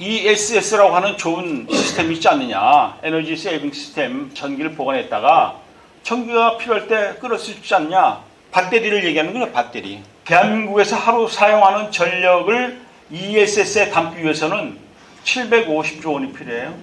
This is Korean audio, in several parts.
ESS라고 하는 좋은 시스템이 있지 않느냐. 에너지 세이빙 시스템, 전기를 보관했다가 전기가 필요할 때 끌을 수 있지 않냐. 배터리를 얘기하는 거예요. 배터리. 대한민국에서 하루 사용하는 전력을 ESS에 담기 위해서는 750조 원이 필요해요.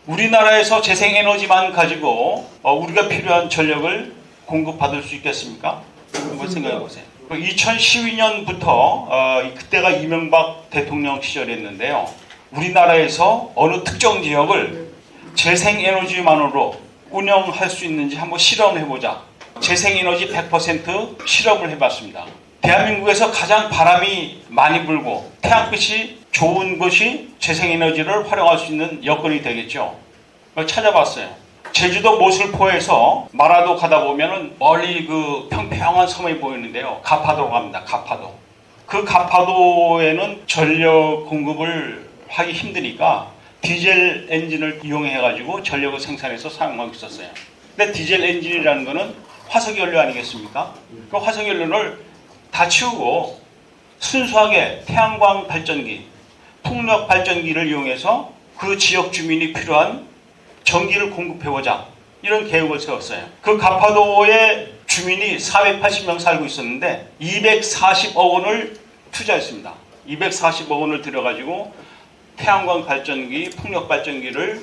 우리나라에서 재생에너지만 가지고 우리가 필요한 전력을 공급받을 수 있겠습니까? 한번 생각해 보세요. 2012년부터 그때가 이명박 대통령 시절이었는데요. 우리나라에서 어느 특정 지역을 재생에너지만으로 운영할 수 있는지 한번 실험해보자. 재생에너지 100% 실험을 해봤습니다. 대한민국에서 가장 바람이 많이 불고 태양빛이 좋은 곳이 재생에너지를 활용할 수 있는 여건이 되겠죠. 찾아봤어요. 제주도 모슬포에서 마라도 가다 보면은 멀리 그 평평한 섬이 보이는데요. 가파도로 갑니다. 가파도. 그 가파도에는 전력 공급을 하기 힘드니까 디젤 엔진을 이용해가지고 전력을 생산해서 사용하고 있었어요. 근데 디젤 엔진이라는 거는 화석연료 아니겠습니까? 그 화석연료를 다 치우고 순수하게 태양광 발전기, 풍력 발전기를 이용해서 그 지역 주민이 필요한 전기를 공급해보자. 이런 계획을 세웠어요. 그 가파도의 주민이 480명 살고 있었는데 240억 원을 투자했습니다. 240억 원을 들여가지고 태양광 발전기, 풍력 발전기를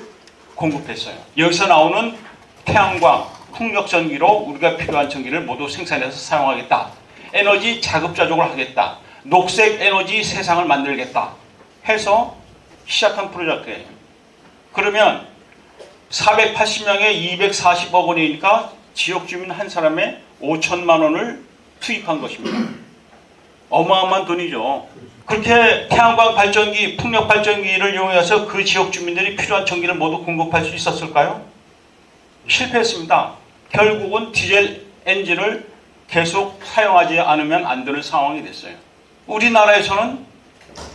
공급했어요. 여기서 나오는 태양광, 풍력 전기로 우리가 필요한 전기를 모두 생산해서 사용하겠다. 에너지 자급자족을 하겠다. 녹색 에너지 세상을 만들겠다. 해서 시작한 프로젝트예요. 그러면 480명에 240억 원이니까 지역 주민 한 사람에 5천만 원을 투입한 것입니다. 어마어마한 돈이죠. 그렇게 태양광 발전기, 풍력 발전기를 이용해서 그 지역 주민들이 필요한 전기를 모두 공급할 수 있었을까요? 실패했습니다. 결국은 디젤 엔진을 계속 사용하지 않으면 안 되는 상황이 됐어요. 우리나라에서는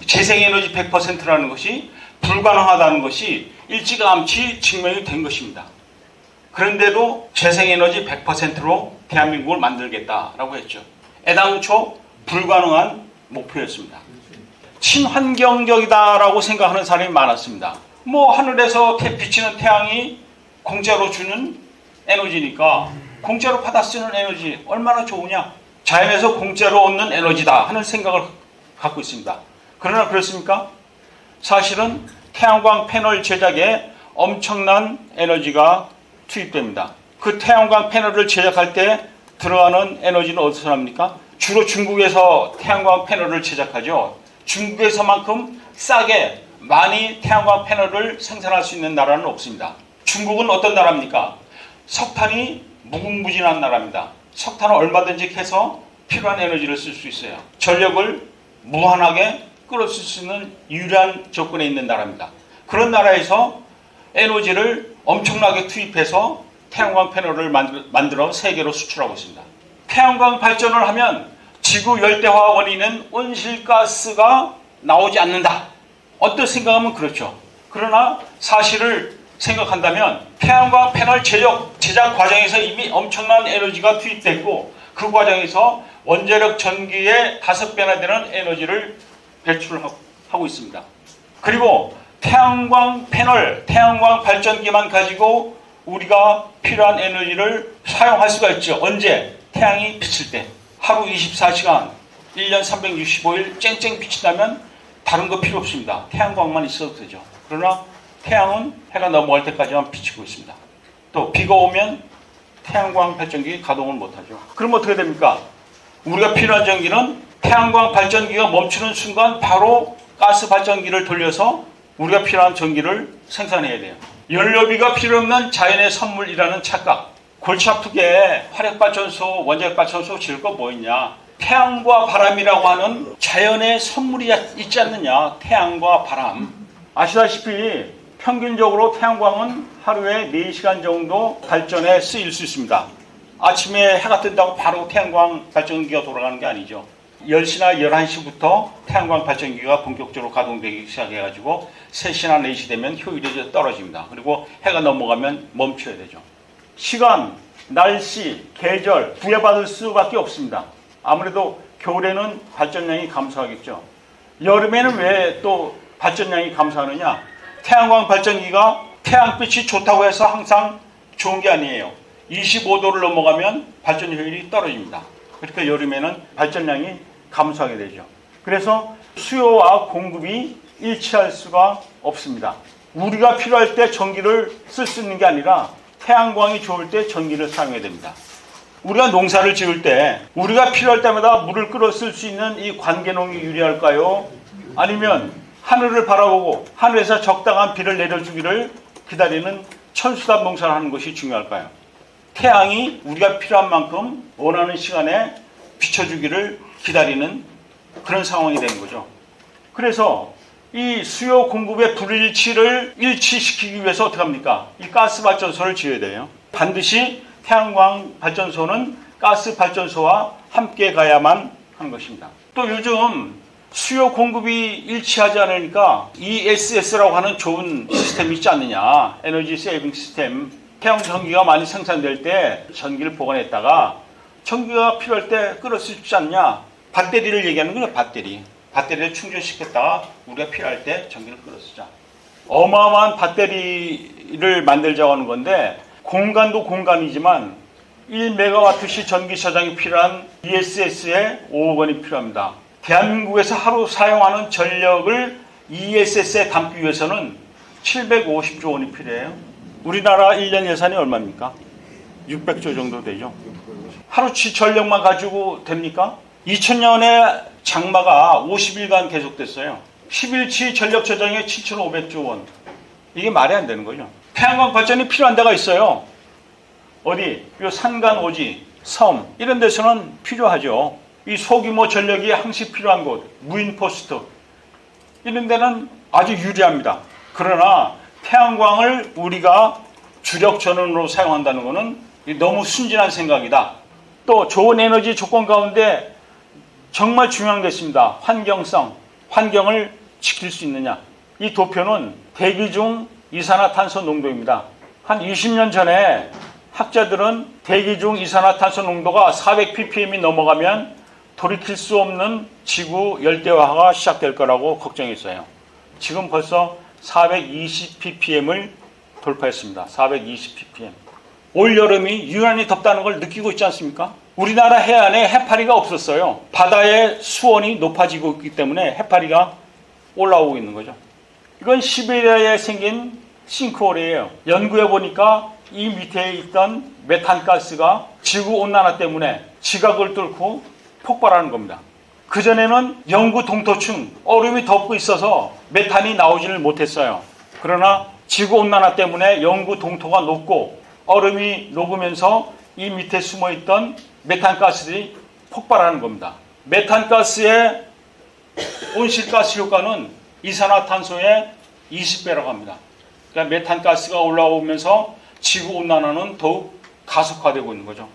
재생에너지 100%라는 것이 불가능하다는 것이 일찌감치 증명이 된 것입니다. 그런데도 재생에너지 100%로 대한민국을 만들겠다라고 했죠. 애당초 불가능한 목표였습니다. 친환경적이다라고 생각하는 사람이 많았습니다. 하늘에서 비치는 태양이 공짜로 주는 에너지니까 공짜로 받아 쓰는 에너지 얼마나 좋으냐. 자연에서 공짜로 얻는 에너지다 하는 생각을 갖고 있습니다. 그러나 그렇습니까? 사실은 태양광 패널 제작에 엄청난 에너지가 투입됩니다. 그 태양광 패널을 제작할 때 들어가는 에너지는 어디서 납니까? 주로 중국에서 태양광 패널을 제작하죠. 중국에서만큼 싸게 많이 태양광 패널을 생산할 수 있는 나라는 없습니다. 중국은 어떤 나라입니까? 석탄이 무궁무진한 나라입니다. 석탄을 얼마든지 캐서 필요한 에너지를 쓸 수 있어요. 전력을 무한하게 끌어쓸 수 있는 유리한 조건에 있는 나라입니다. 그런 나라에서 에너지를 엄청나게 투입해서 태양광 패널을 만들어 세계로 수출하고 있습니다. 태양광 발전을 하면 지구 열대화 원인은 온실가스가 나오지 않는다. 어떤 생각하면 그렇죠. 그러나 사실을 생각한다면 태양광 패널 제작 과정에서 이미 엄청난 에너지가 투입됐고 그 과정에서 원자력 전기의 5배나 되는 에너지를 배출하고 있습니다. 그리고 태양광 패널, 태양광 발전기만 가지고 우리가 필요한 에너지를 사용할 수가 있죠. 언제? 태양이 비칠 때. 하루 24시간, 1년 365일 쨍쨍 비친다면 다른 거 필요 없습니다. 태양광만 있어도 되죠. 그러나 태양은 해가 넘어갈 때까지만 비치고 있습니다. 또 비가 오면 태양광 발전기 가동을 못하죠. 그럼 어떻게 됩니까? 우리가 필요한 전기는 태양광 발전기가 멈추는 순간 바로 가스 발전기를 돌려서 우리가 필요한 전기를 생산해야 돼요. 연료비가 필요 없는 자연의 선물이라는 착각. 골치 아프게 화력발전소, 원자력발전소 지을 거 뭐 있냐. 태양과 바람이라고 하는 자연의 선물이 있지 않느냐. 태양과 바람. 아시다시피 평균적으로 태양광은 하루에 4시간 정도 발전에 쓰일 수 있습니다. 아침에 해가 뜬다고 바로 태양광 발전기가 돌아가는 게 아니죠. 10시나 11시부터 태양광 발전기가 본격적으로 가동되기 시작해가지고 3시나 4시 되면 효율이 떨어집니다. 그리고 해가 넘어가면 멈춰야 되죠. 시간, 날씨, 계절 부여받을 수밖에 없습니다. 아무래도 겨울에는 발전량이 감소하겠죠. 여름에는 왜 또 발전량이 감소하느냐? 태양광 발전기가 태양빛이 좋다고 해서 항상 좋은 게 아니에요. 25도를 넘어가면 발전 효율이 떨어집니다. 그러니까 여름에는 발전량이 감소하게 되죠. 그래서 수요와 공급이 일치할 수가 없습니다. 우리가 필요할 때 전기를 쓸 수 있는 게 아니라 태양광이 좋을 때 전기를 사용해야 됩니다. 우리가 농사를 지을 때 우리가 필요할 때마다 물을 끌어 쓸 수 있는 이 관계농이 유리할까요? 아니면 하늘을 바라보고 하늘에서 적당한 비를 내려주기를 기다리는 천수답 농사를 하는 것이 중요할까요? 태양이 우리가 필요한 만큼 원하는 시간에 비춰주기를 기다리는 그런 상황이 되는 거죠. 그래서 이 수요 공급의 불일치를 일치시키기 위해서 어떻게 합니까? 이 가스 발전소를 지어야 돼요. 반드시 태양광 발전소는 가스 발전소와 함께 가야만 하는 것입니다. 또 요즘 수요 공급이 일치하지 않으니까 ESS라고 하는 좋은 시스템이 있지 않느냐. 에너지 세이빙 시스템. 태양 전기가 많이 생산될 때 전기를 보관했다가 전기가 필요할 때 끌어 쓸 수 있지 않냐. 배터리를 얘기하는 거예요. 배터리를 충전시켰다가 우리가 필요할 때 전기를 끌어 쓰자. 어마어마한 배터리를 만들자고 하는 건데 공간도 공간이지만 1메가와트시 전기 저장이 필요한 ESS에 5억 원이 필요합니다. 대한민국에서 하루 사용하는 전력을 ESS에 담기 위해서는 750조 원이 필요해요. 우리나라 1년 예산이 얼마입니까? 600조 정도 되죠. 하루치 전력만 가지고 됩니까? 2000년에 장마가 50일간 계속됐어요. 10일치 전력 저장에 7,500조 원. 이게 말이 안 되는 거죠. 태양광 발전이 필요한 데가 있어요. 어디? 요 산간 오지, 섬 이런 데서는 필요하죠. 이 소규모 전력이 항시 필요한 곳, 무인 포스트 이런 데는 아주 유리합니다. 그러나 태양광을 우리가 주력 전원으로 사용한다는 것은 너무 순진한 생각이다. 또 좋은 에너지 조건 가운데 정말 중요한 게 있습니다. 환경성, 환경을 지킬 수 있느냐. 이 도표는 대기 중 이산화탄소 농도입니다. 한 20년 전에 학자들은 대기 중 이산화탄소 농도가 400ppm이 넘어가면 돌이킬 수 없는 지구 열대화가 시작될 거라고 걱정했어요. 지금 벌써 420ppm을 돌파했습니다. 420ppm. 올 여름이 유난히 덥다는 걸 느끼고 있지 않습니까? 우리나라 해안에 해파리가 없었어요. 바다의 수온이 높아지고 있기 때문에 해파리가 올라오고 있는 거죠. 이건 시베리아에 생긴 싱크홀이에요. 연구해 보니까 이 밑에 있던 메탄가스가 지구온난화 때문에 지각을 뚫고 폭발하는 겁니다. 그전에는 영구 동토층, 얼음이 덮고 있어서 메탄이 나오지를 못했어요. 그러나 지구온난화 때문에 영구 동토가 녹고 얼음이 녹으면서 이 밑에 숨어있던 메탄가스들이 폭발하는 겁니다. 메탄가스의 온실가스 효과는 이산화탄소의 20배라고 합니다. 그러니까 메탄가스가 올라오면서 지구온난화는 더욱 가속화되고 있는 거죠.